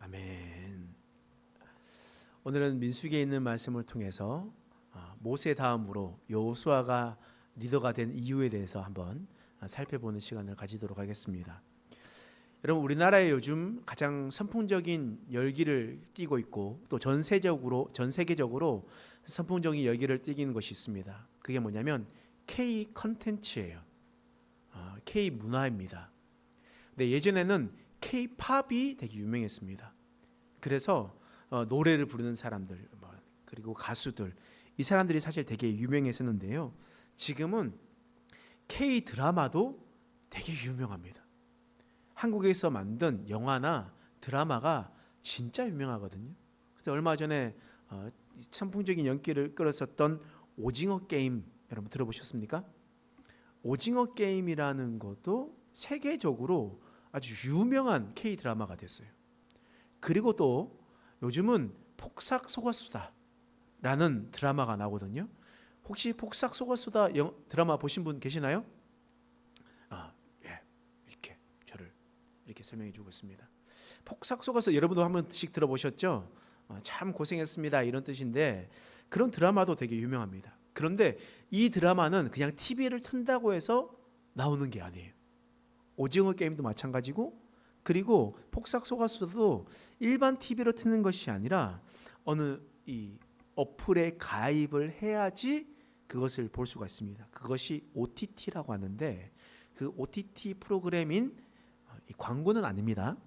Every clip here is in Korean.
아멘. 오늘은 민수기에 있는 말씀을 통해서 모세 다음으로 여호수아가 리더가 된 이유에 대해서 한번 살펴보는 시간을 가지도록 하겠습니다. 여러분, 우리나라에 요즘 가장 선풍적인 열기를 띠고 있고 또 전 세계적으로 선풍적인 열기를 띠는 것이 있습니다. 그게 뭐냐면 K 컨텐츠예요. K 문화입니다. 근데 예전에는 K 팝이 되게 유명했습니다. 그래서 노래를 부르는 사람들 그리고 가수들, 이 사람들이 사실 되게 유명했었는데요. 지금은 K 드라마도 되게 유명합니다. 한국에서 만든 영화나 드라마가 진짜 유명하거든요. 그래서 얼마 전에 선풍적인 연기를 끌었었던 오징어 게임, 여러분 들어보셨습니까? 오징어 게임이라는 것도 세계적으로 아주 유명한 K 드라마가 됐어요. 그리고 또 요즘은 폭삭 속았수다라는 드라마가 나오거든요. 혹시 폭삭 속았수다 드라마 보신 분 계시나요? 이렇게 저를 이렇게 설명해 주고 있습니다. 폭삭 속았수다 여러분도 한 번씩 들어보셨죠? 참 고생했습니다 이런 뜻인데, 그런 드라마도 되게 유명합니다. 그런데 이 드라마는 그냥 TV를 튼다고 해서 나오는 게 아니에요. 오징어 게임도 마찬가지고, 그리고 폭삭 속았수다도 일반 TV로 트는 것이 아니라 어느 이 어플에 가입을 해야지 그것을 볼 수가 있습니다. 그것이 OTT라고 하는데, 그 OTT 프로그램인 이 광고는 아닙니다.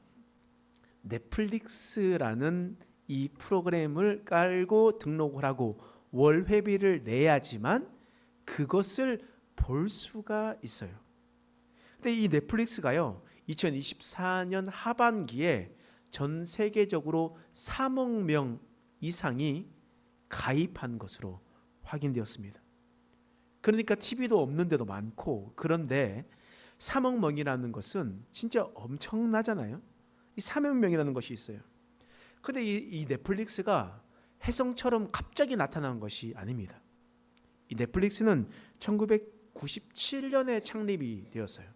넷플릭스라는 이 프로그램을 깔고 등록을 하고 월 회비를 내야지만 그것을 볼 수가 있어요. 근데 이 넷플릭스가요, 2024년 하반기에 전 세계적으로 3억 명 이상이 가입한 것으로 확인되었습니다. 그러니까 TV도 없는데도 많고, 그런데 3억 명이라는 것은 진짜 엄청나잖아요. 이 3억 명이라는 것이 있어요. 근데 이 넷플릭스가 혜성처럼 갑자기 나타난 것이 아닙니다. 이 넷플릭스는 1997년에 창립이 되었어요.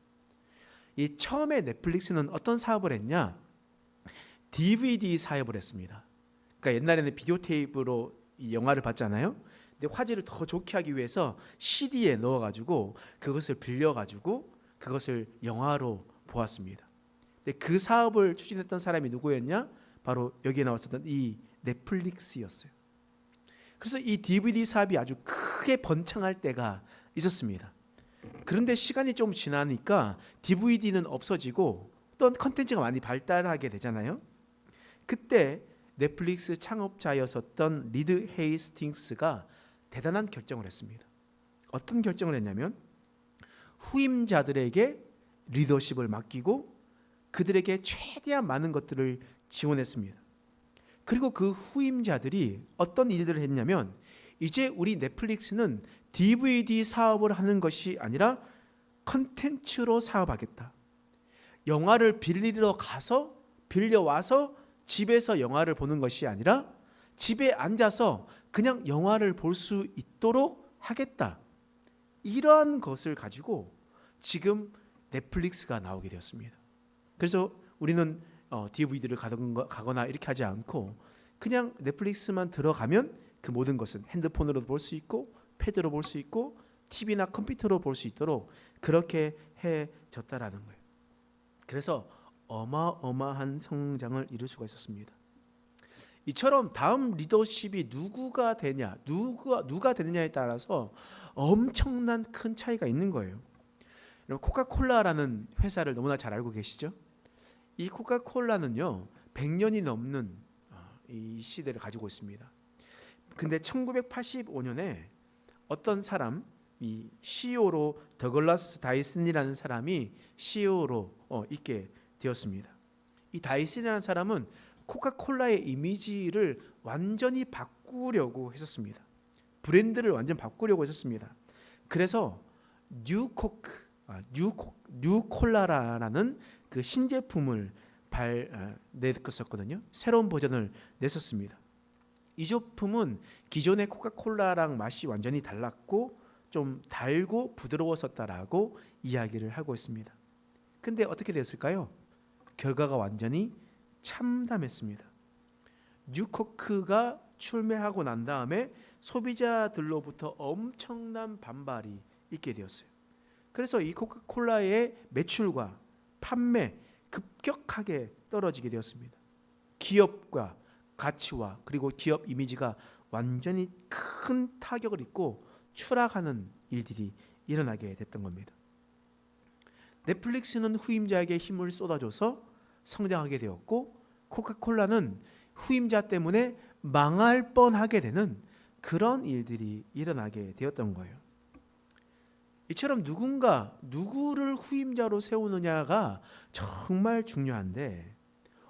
이 처음에 넷플릭스는 어떤 사업을 했냐? DVD 사업을 했습니다. 그러니까 옛날에는 비디오 테이프로 이 영화를 봤잖아요. 근데 화질을 더 좋게 하기 위해서 CD에 넣어가지고 그것을 빌려가지고 그것을 영화로 보았습니다. 근데 그 사업을 추진했던 사람이 누구였냐? 바로 여기에 나왔었던 이 넷플릭스였어요. 그래서 이 DVD 사업이 아주 크게 번창할 때가 있었습니다. 그런데 시간이 좀 지나니까 DVD는 없어지고 어떤 컨텐츠가 많이 발달하게 되잖아요. 그때 넷플릭스 창업자였었던 리드 헤이스팅스가 대단한 결정을 했습니다. 어떤 결정을 했냐면 후임자들에게 리더십을 맡기고 그들에게 최대한 많은 것들을 지원했습니다. 그리고 그 후임자들이 어떤 일들을 했냐면, 이제 우리 넷플릭스는 DVD 사업을 하는 것이 아니라 컨텐츠로 사업하겠다. 영화를 빌려와서 집에서 영화를 보는 것이 아니라 집에 앉아서 그냥 영화를 볼 수 있도록 하겠다. 이러한 것을 가지고 지금 넷플릭스가 나오게 되었습니다. 그래서 우리는 DVD를 가거나 이렇게 하지 않고 그냥 넷플릭스만 들어가면 그 모든 것은 핸드폰으로도 볼 수 있고 패드로 볼 수 있고 TV나 컴퓨터로 볼 수 있도록 그렇게 해졌다라는 거예요. 그래서 어마어마한 성장을 이룰 수가 있었습니다. 이처럼 다음 리더십이 누가 되느냐에 따라서 엄청난 큰 차이가 있는 거예요. 코카콜라라는 회사를 너무나 잘 알고 계시죠? 이 코카콜라는요 100년이 넘는 이 시대를 가지고 있습니다. 근데 1985년에 어떤 사람, 이 CEO로 더글라스 다이슨이라는 사람이 CEO로 있게 되었습니다. 이 다이슨이라는 사람은 코카콜라의 이미지를 완전히 바꾸려고 했었습니다. 브랜드를 완전 바꾸려고 했었습니다. 그래서 뉴콜라라는 그 신제품을 냈었거든요. 새로운 버전을 냈었습니다. 이 제품은 기존의 코카콜라랑 맛이 완전히 달랐고 좀 달고 부드러웠었다라고 이야기를 하고 있습니다. 근데 어떻게 됐을까요? 결과가 완전히 참담했습니다. 뉴코크가 출매하고 난 다음에 소비자들로부터 엄청난 반발이 있게 되었어요. 그래서 이 코카콜라의 매출과 판매 급격하게 떨어지게 되었습니다. 기업과 가치와 그리고 기업 이미지가 완전히 큰 타격을 입고 추락하는 일들이 일어나게 됐던 겁니다. 넷플릭스는 후임자에게 힘을 쏟아줘서 성장하게 되었고, 코카콜라는 후임자 때문에 망할 뻔하게 되는 그런 일들이 일어나게 되었던 거예요. 이처럼 누구를 후임자로 세우느냐가 정말 중요한데,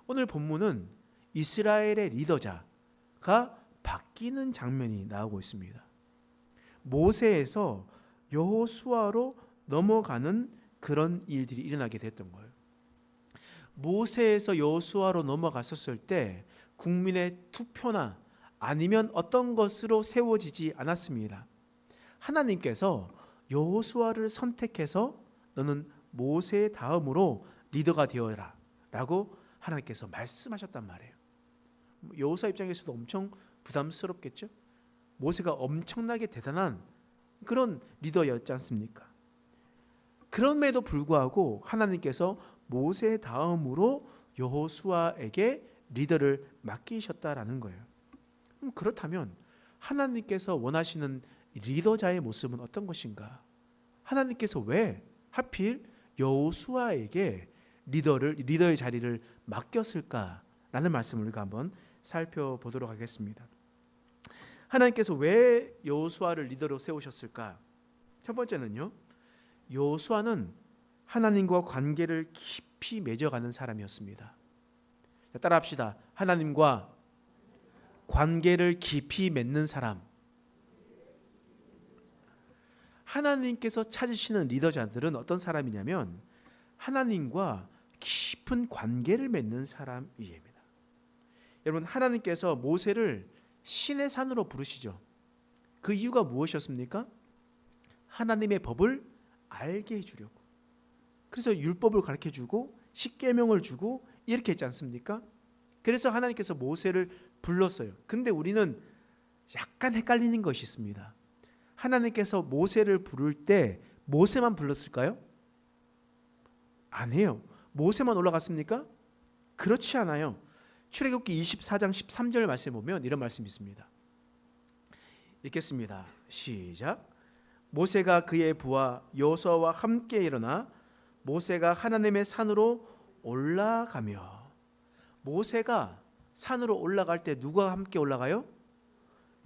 오늘 본문은 이스라엘의 리더자가 바뀌는 장면이 나오고 있습니다. 모세에서 여호수아로 넘어가는 그런 일들이 일어나게 됐던 거예요. 모세에서 여호수아로 넘어갔었을 때 국민의 투표나 아니면 어떤 것으로 세워지지 않았습니다. 하나님께서 여호수아를 선택해서 너는 모세의 다음으로 리더가 되어라 라고 하나님께서 말씀하셨단 말이에요. 여호수아 입장에서도 엄청 부담스럽겠죠. 모세가 엄청나게 대단한 그런 리더였지 않습니까? 그럼에도 불구하고 하나님께서 모세 다음으로 여호수아에게 리더를 맡기셨다라는 거예요. 그렇다면 하나님께서 원하시는 리더자의 모습은 어떤 것인가? 하나님께서 왜 하필 여호수아에게 리더의 자리를 맡겼을까라는 말씀을 우리가 한번 살펴보도록 하겠습니다. 하나님께서 왜 여호수아를 리더로 세우셨을까? 첫 번째는요, 여호수아는 하나님과 관계를 깊이 맺어가는 사람이었습니다. 따라합시다. 하나님과 관계를 깊이 맺는 사람. 하나님께서 찾으시는 리더자들은 어떤 사람이냐면 하나님과 깊은 관계를 맺는 사람입니다. 여러분, 하나님께서 모세를 신의 산으로 부르시죠. 그 이유가 무엇이었습니까? 하나님의 법을 알게 해주려고. 그래서 율법을 가르쳐주고 십계명을 주고 이렇게 했지 않습니까? 그래서 하나님께서 모세를 불렀어요. 근데 우리는 약간 헷갈리는 것이 있습니다. 하나님께서 모세를 부를 때 모세만 불렀을까요? 아니에요. 모세만 올라갔습니까? 그렇지 않아요. 출애굽기 24장 13절 말씀에 보면 이런 말씀이 있습니다. 읽겠습니다. 시작. 모세가 그의 부하 여호수아와 함께 일어나 모세가 하나님의 산으로 올라가며. 모세가 산으로 올라갈 때 누가 함께 올라가요?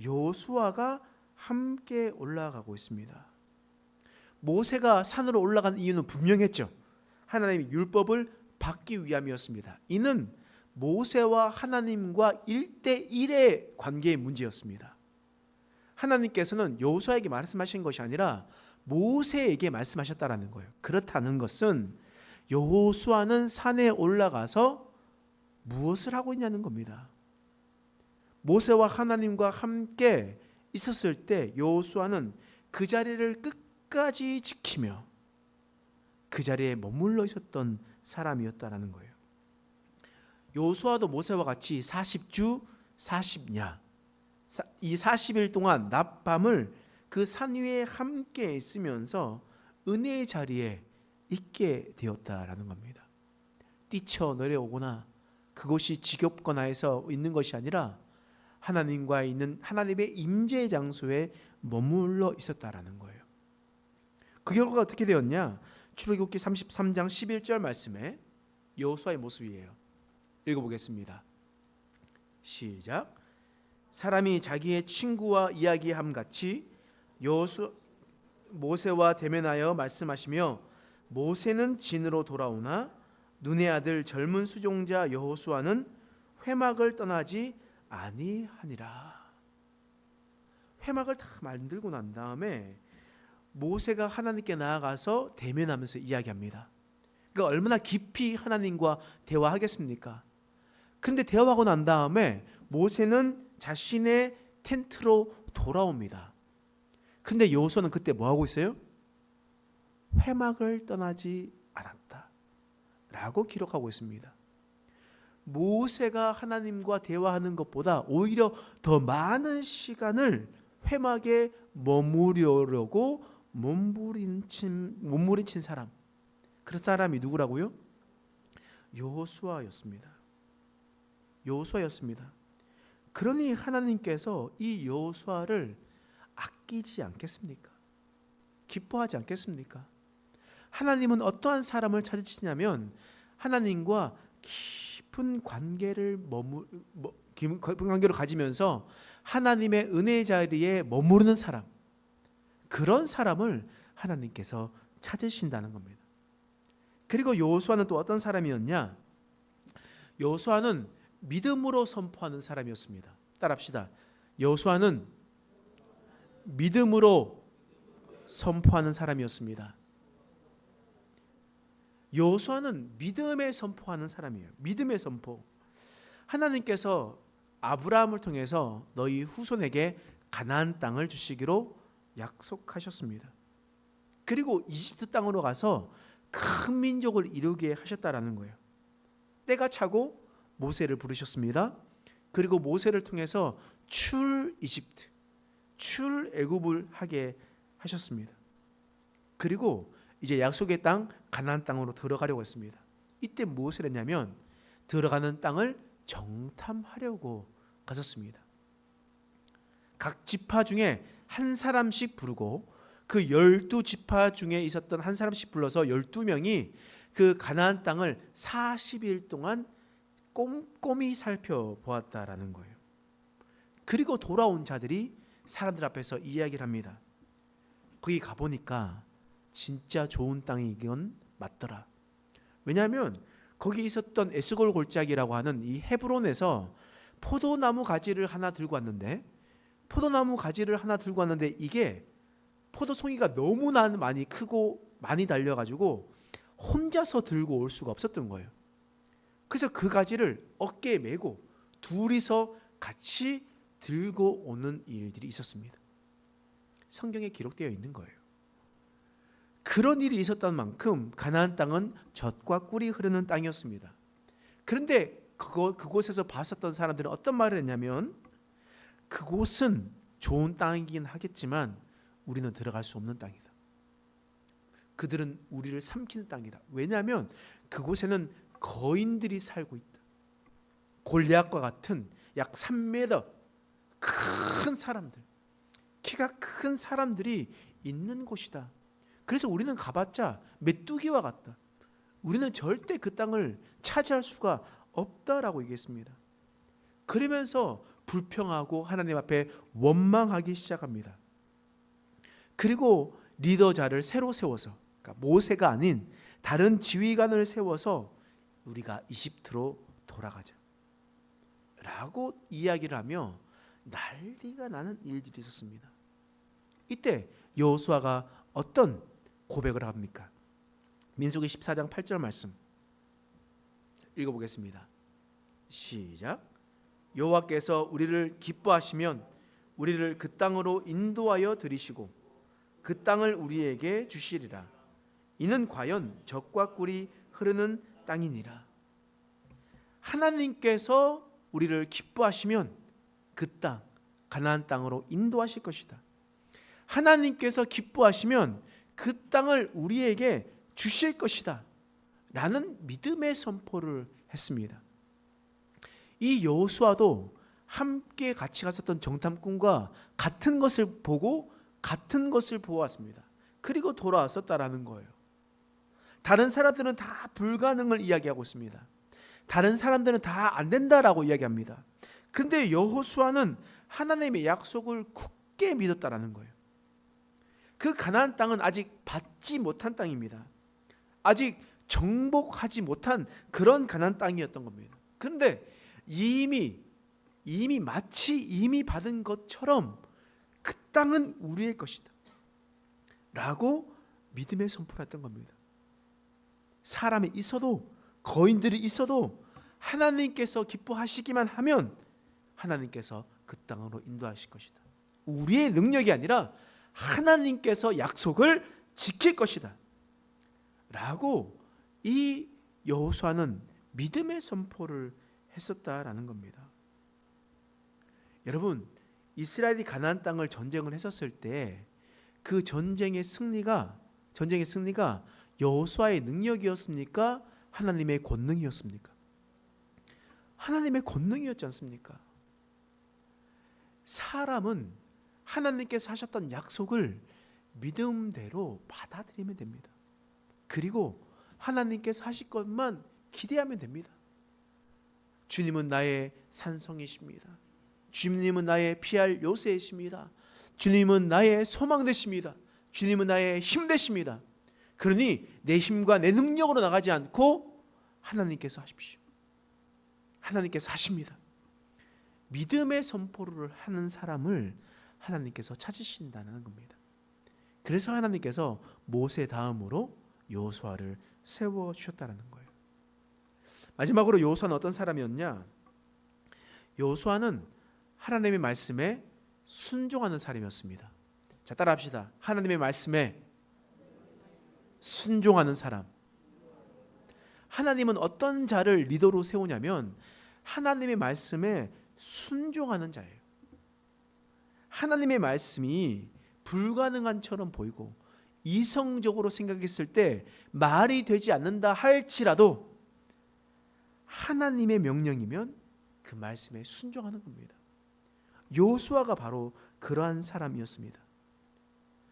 여호수아가 함께 올라가고 있습니다. 모세가 산으로 올라간 이유는 분명했죠. 하나님의 율법을 받기 위함이었습니다. 이는 모세와 하나님과 1대1의 관계의 문제였습니다. 하나님께서는 여호수아에게 말씀하신 것이 아니라 모세에게 말씀하셨다라는 거예요. 그렇다는 것은 여호수아는 산에 올라가서 무엇을 하고 있냐는 겁니다. 모세와 하나님과 함께 있었을 때 여호수아는 그 자리를 끝까지 지키며 그 자리에 머물러 있었던 사람이었다라는 거예요. 여호수아도 모세와 같이 40주 40야, 이 40일 동안 낮밤을 그 산 위에 함께 있으면서 은혜의 자리에 있게 되었다라는 겁니다. 뛰쳐 내려오거나 그것이 지겹거나 해서 있는 것이 아니라 하나님과 있는 하나님의 임재 장소에 머물러 있었다라는 거예요. 그 결과가 어떻게 되었냐? 출애굽기 33장 11절 말씀에 여호수아의 모습이에요. 읽어보겠습니다. 시작. 사람이 자기의 친구와 이야기함 같이 모세와 대면하여 말씀하시며 모세는 진으로 돌아오나 눈의 아들 젊은 수종자 여호수아는 회막을 떠나지 아니하니라. 회막을 다 만들고 난 다음에 모세가 하나님께 나아가서 대면하면서 이야기합니다. 그러니까 얼마나 깊이 하나님과 대화하겠습니까? 그런데 대화하고 난 다음에 모세는 자신의 텐트로 돌아옵니다. 근데 여호수아는 그때 뭐 하고 있어요? 회막을 떠나지 않았다 라고 기록하고 있습니다. 모세가 하나님과 대화하는 것보다 오히려 더 많은 시간을 회막에 머무르려고 몸부림친 사람, 그 사람이 누구라고요? 여호수아였습니다. 여호수아였습니다. 그러니 하나님께서 이 여호수아를 아끼지 않겠습니까? 기뻐하지 않겠습니까? 하나님은 어떠한 사람을 찾으시냐면 하나님과 깊은 관계를 관계를 가지면서 하나님의 은혜 자리에 머무르는 사람, 그런 사람을 하나님께서 찾으신다는 겁니다. 그리고 여호수아는 또 어떤 사람이었냐? 여호수아는 믿음으로 선포하는 사람이었습니다. 따라합시다. 여호수아는 믿음으로 선포하는 사람이었습니다. 여호수아는 믿음에 선포하는 사람이에요. 믿음의 선포. 하나님께서 아브라함을 통해서 너희 후손에게 가나안 땅을 주시기로 약속하셨습니다. 그리고 이집트 땅으로 가서 큰 민족을 이루게 하셨다라는 거예요. 때가 차고 모세를 부르셨습니다. 그리고 모세를 통해서 출이집트, 출애굽을 하게 하셨습니다. 그리고 이제 약속의 땅 가나안 땅으로 들어가려고 했습니다. 이때 무엇을 했냐면 들어가는 땅을 정탐하려고 갔었습니다. 각 지파 중에 한 사람씩 부르고 그 12지파 중에 있었던 한 사람씩 불러서 12명이 그 가나안 땅을 40일 동안 꼼꼼히 살펴보았다라는 거예요. 그리고 돌아온 자들이 사람들 앞에서 이야기를 합니다. 거기 가보니까 진짜 좋은 땅이건 맞더라. 왜냐하면 거기 있었던 에스골 골짜기라고 하는 이 헤브론에서 포도나무 가지를 하나 들고 왔는데 이게 포도송이가 너무나 많이 크고 많이 달려가지고 혼자서 들고 올 수가 없었던 거예요. 그래서 그 가지를 어깨에 메고 둘이서 같이 들고 오는 일들이 있었습니다. 성경에 기록되어 있는 거예요. 그런 일이 있었던 만큼 가나안 땅은 젖과 꿀이 흐르는 땅이었습니다. 그런데 그곳에서 봤었던 사람들은 어떤 말을 했냐면 그곳은 좋은 땅이긴 하겠지만 우리는 들어갈 수 없는 땅이다. 그들은 우리를 삼키는 땅이다. 왜냐하면 그곳에는 거인들이 살고 있다. 골리앗과 같은 약 3m 큰 사람들, 키가 큰 사람들이 있는 곳이다. 그래서 우리는 가봤자 메뚜기와 같다. 우리는 절대 그 땅을 차지할 수가 없다라고 얘기했습니다. 그러면서 불평하고 하나님 앞에 원망하기 시작합니다. 그리고 리더자를 새로 세워서, 그러니까 모세가 아닌 다른 지휘관을 세워서 우리가 이집트로 돌아가자 라고 이야기를 하며 난리가 나는 일들이 있었습니다. 이때 여호수아가 어떤 고백을 합니까? 민수기 14장 8절 말씀 읽어보겠습니다. 시작. 여호와께서 우리를 기뻐하시면 우리를 그 땅으로 인도하여 들이시고 그 땅을 우리에게 주시리라. 이는 과연 젖과 꿀이 흐르는 땅이니라. 하나님께서 우리를 기뻐하시면 그 땅, 가나안 땅으로 인도하실 것이다. 하나님께서 기뻐하시면 그 땅을 우리에게 주실 것이다 라는 믿음의 선포를 했습니다. 이 여호수아도 함께 같이 갔었던 정탐꾼과 같은 것을 보고 같은 것을 보았습니다. 그리고 돌아왔었다라는 거예요. 다른 사람들은 다 불가능을 이야기하고 있습니다. 다른 사람들은 다 안 된다라고 이야기합니다. 그런데 여호수아는 하나님의 약속을 굳게 믿었다라는 거예요. 그 가나안 땅은 아직 받지 못한 땅입니다. 아직 정복하지 못한 그런 가나안 땅이었던 겁니다. 그런데 이미 받은 것처럼 그 땅은 우리의 것이다 라고 믿음의 선포를 했던 겁니다. 사람이 있어도 거인들이 있어도 하나님께서 기뻐하시기만 하면 하나님께서 그 땅으로 인도하실 것이다. 우리의 능력이 아니라 하나님께서 약속을 지킬 것이다 라고 이 여호수아는 믿음의 선포를 했었다라는 겁니다. 여러분, 이스라엘이 가나안 땅을 전쟁을 했었을 때 그 전쟁의 승리가 여호수아의 능력이었습니까? 하나님의 권능이었습니까? 하나님의 권능이었지 않습니까? 사람은 하나님께서 하셨던 약속을 믿음대로 받아들이면 됩니다. 그리고 하나님께서 하실 것만 기대하면 됩니다. 주님은 나의 산성이십니다. 주님은 나의 피할 요새이십니다. 주님은 나의 소망 되십니다. 주님은 나의 힘 되십니다. 그러니 내 힘과 내 능력으로 나가지 않고 하나님께서 하십시오. 하나님께서 하십니다. 믿음의 선포를 하는 사람을 하나님께서 찾으신다는 겁니다. 그래서 하나님께서 모세 다음으로 여호수아를 세워주셨다는 거예요. 마지막으로 여호수아는 어떤 사람이었냐? 여호수아는 하나님의 말씀에 순종하는 사람이었습니다. 자, 따라합시다. 하나님의 말씀에 순종하는 사람. 하나님은 어떤 자를 리더로 세우냐면 하나님의 말씀에 순종하는 자예요. 하나님의 말씀이 불가능한처럼 보이고 이성적으로 생각했을 때 말이 되지 않는다 할지라도 하나님의 명령이면 그 말씀에 순종하는 겁니다. 여호수아가 바로 그러한 사람이었습니다.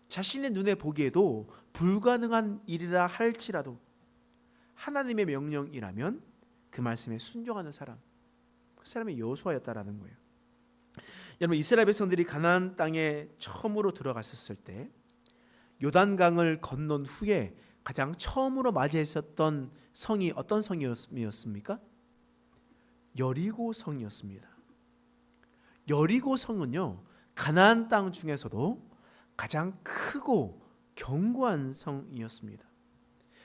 자신의 눈에 보기에도 불가능한 일이라 할지라도 하나님의 명령이라면 그 말씀에 순종하는 사람, 그 사람이 여호수아였다라는 거예요. 여러분, 이스라엘 백성들이 가나안 땅에 처음으로 들어갔었을 때 요단강을 건넌 후에 가장 처음으로 맞이했었던 성이 어떤 성이었습니까? 여리고 성이었습니다. 여리고 성은요, 가나안 땅 중에서도 가장 크고 견고한 성이었습니다.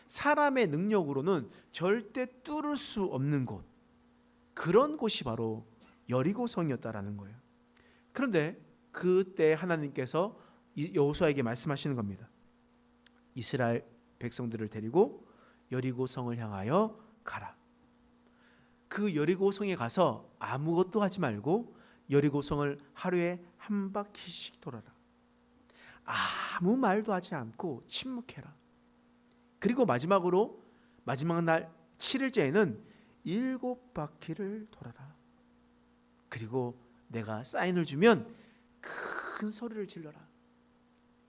사람의 능력으로는 절대 뚫을 수 없는 곳, 그런 곳이 바로 여리고 성이었다라는 거예요. 그런데 그때 하나님께서 여호수아에게 말씀하시는 겁니다. 이스라엘 백성들을 데리고 여리고 성을 향하여 가라. 그 여리고 성에 가서 아무것도 하지 말고 여리고 성을 하루에 한 바퀴씩 돌아라. 아무 말도 하지 않고 침묵해라. 그리고 마지막 날 7일째에는 7바퀴를 돌아라. 그리고 내가 사인을 주면 큰 소리를 질러라.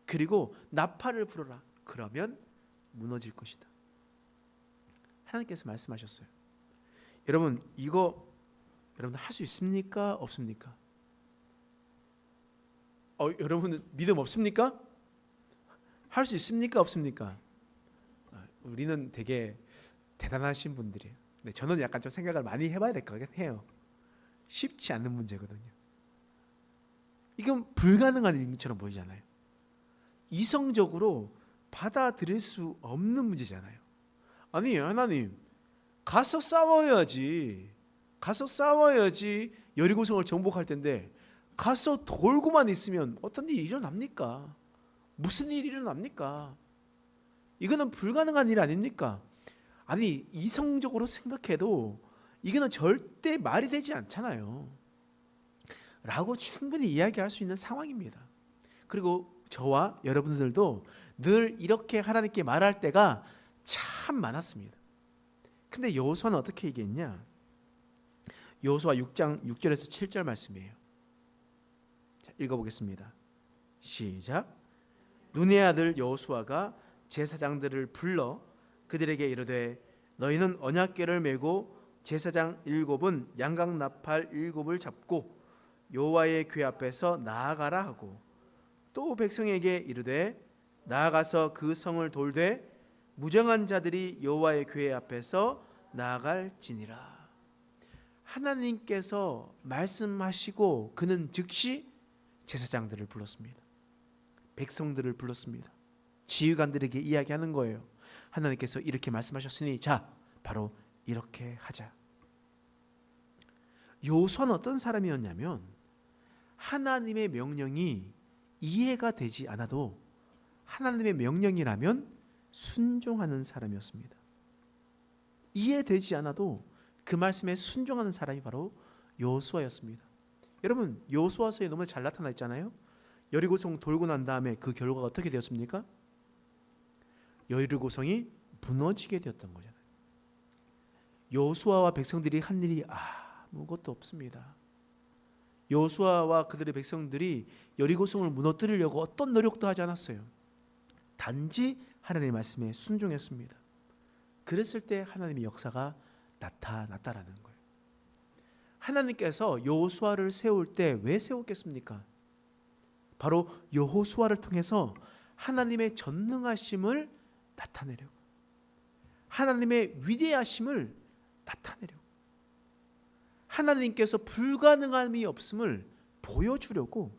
그리고 나팔을 불어라. 그러면 무너질 것이다. 하나님께서 말씀하셨어요. 여러분, 이거 여러분 할 수 있습니까? 없습니까? 여러분은 믿음 없습니까? 할 수 있습니까? 없습니까? 우리는 되게 대단하신 분들이에요. 근데 저는 약간 좀 생각을 많이 해봐야 될 것 같긴 해요. 쉽지 않은 문제거든요. 이건 불가능한 일처럼 보이잖아요. 이성적으로 받아들일 수 없는 문제잖아요. 아니, 하나님, 가서 싸워야지 여리고성을 정복할 텐데 가서 돌고만 있으면 어떤 일이 일어납니까? 무슨 일이 일어납니까? 이거는 불가능한 일 아닙니까? 아니, 이성적으로 생각해도 이거는 절대 말이 되지 않잖아요 라고 충분히 이야기할 수 있는 상황입니다. 그리고 저와 여러분들도 늘 이렇게 하나님께 말할 때가 참 많았습니다. 근데 여호수아는 어떻게 얘기했냐? 여호수아 6장 6절에서 7절 말씀이에요. 자, 읽어보겠습니다. 시작. 눈의 아들 여호수아가 제사장들을 불러 그들에게 이르되 너희는 언약궤를 메고 제사장 7은 양각 나팔 7을 잡고 여호와의 궤 앞에서 나아가라 하고 또 백성에게 이르되 나아가서 그 성을 돌되 무정한 자들이 여호와의 궤 앞에서 나아갈지니라. 하나님께서 말씀하시고 그는 즉시 제사장들을 불렀습니다. 백성들을 불렀습니다. 지휘관들에게 이야기하는 거예요. 하나님께서 이렇게 말씀하셨으니 자, 바로 이렇게 하자. 여호수아는 어떤 사람이었냐면 하나님의 명령이 이해가 되지 않아도 하나님의 명령이라면 순종하는 사람이었습니다. 이해되지 않아도 그 말씀에 순종하는 사람이 바로 여호수아였습니다. 여러분, 여호수아서에 너무 잘 나타나 있잖아요. 여리고성 돌고 난 다음에 그 결과가 어떻게 되었습니까? 여리고성이 무너지게 되었던 거잖아요. 여호수아와 백성들이 한 일이 아무것도 없습니다. 여호수아와 그들의 백성들이 여리고성을 무너뜨리려고 어떤 노력도 하지 않았어요. 단지 하나님의 말씀에 순종했습니다. 그랬을 때 하나님의 역사가 나타났다라는 거예요. 하나님께서 여호수아를 세울 때 왜 세웠겠습니까? 바로 여호수아를 통해서 하나님의 전능하심을 나타내려고, 하나님의 위대하심을 나타내려고, 하나님께서 불가능함이 없음을 보여주려고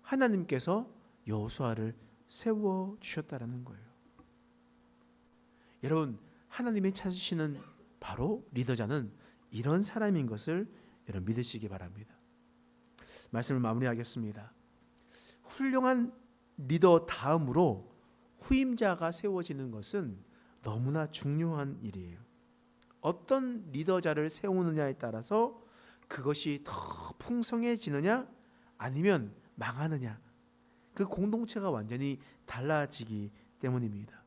하나님께서 여호수아를 세워주셨다라는 거예요. 여러분, 하나님이 찾으시는 바로 리더자는 이런 사람인 것을 여러분 믿으시기 바랍니다. 말씀을 마무리하겠습니다. 훌륭한 리더 다음으로 후임자가 세워지는 것은 너무나 중요한 일이에요. 어떤 리더자를 세우느냐에 따라서 그것이 더 풍성해지느냐 아니면 망하느냐, 그 공동체가 완전히 달라지기 때문입니다.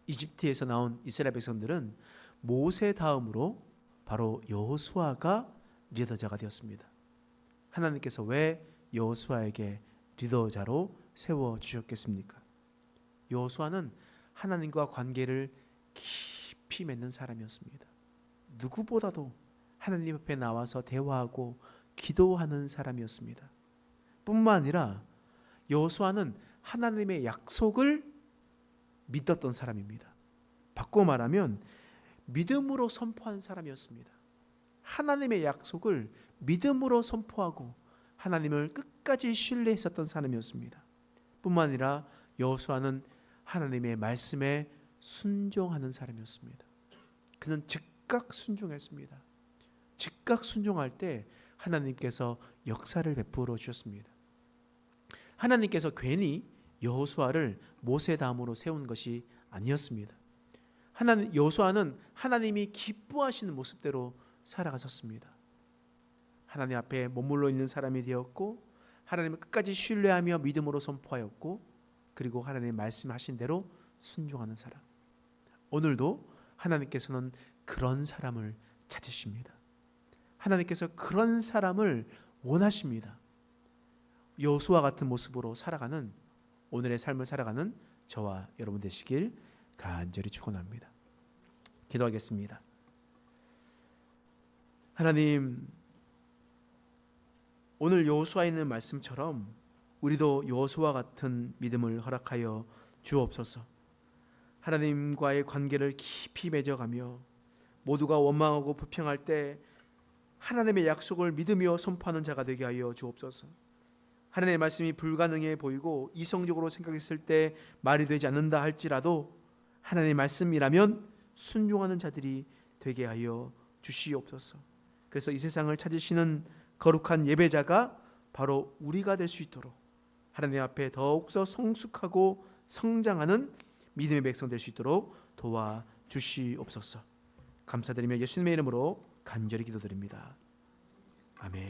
이집트에서 나온 이스라엘 백성들은 모세 다음으로 바로 여호수아가 리더자가 되었습니다. 하나님께서 왜 여호수아에게 리더자로 세워주셨겠습니까? 여호수아는 하나님과 관계를 깊이 맺는 사람이었습니다. 누구보다도 하나님 앞에 나와서 대화하고 기도하는 사람이었습니다. 뿐만 아니라 여호수아는 하나님의 약속을 믿었던 사람입니다. 바꿔 말하면 믿음으로 선포한 사람이었습니다. 하나님의 약속을 믿음으로 선포하고 하나님을 끝까지 신뢰했었던 사람이었습니다. 뿐만 아니라 여호수아는 하나님의 말씀에 순종하는 사람이었습니다. 그는 즉각 순종했습니다. 즉각 순종할 때 하나님께서 역사를 베풀어 주셨습니다. 하나님께서 괜히 여호수아를 모세 다음으로 세운 것이 아니었습니다. 여호수아는 하나님이 기뻐하시는 모습대로 살아가셨습니다. 하나님 앞에 머물러 있는 사람이 되었고, 하나님을 끝까지 신뢰하며 믿음으로 선포하였고, 그리고 하나님의 말씀하신 대로 순종하는 사람. 오늘도 하나님께서는 그런 사람을 찾으십니다. 하나님께서 그런 사람을 원하십니다. 여호수아 같은 모습으로 살아가는, 오늘의 삶을 살아가는 저와 여러분 되시길 간절히 축원합니다. 기도하겠습니다. 하나님, 오늘 여호수아에 있는 말씀처럼 우리도 여호수아 같은 믿음을 허락하여 주옵소서. 하나님과의 관계를 깊이 맺어가며 모두가 원망하고 불평할 때 하나님의 약속을 믿으며 선포하는 자가 되게 하여 주옵소서. 하나님의 말씀이 불가능해 보이고 이성적으로 생각했을 때 말이 되지 않는다 할지라도 하나님의 말씀이라면 순종하는 자들이 되게 하여 주시옵소서. 그래서 이 세상을 찾으시는 거룩한 예배자가 바로 우리가 될 수 있도록 하나님 앞에 더욱더 성숙하고 성장하는 믿음의 백성 될 수 있도록 도와주시옵소서. 감사드리며 예수님의 이름으로 간절히 기도드립니다. 아멘.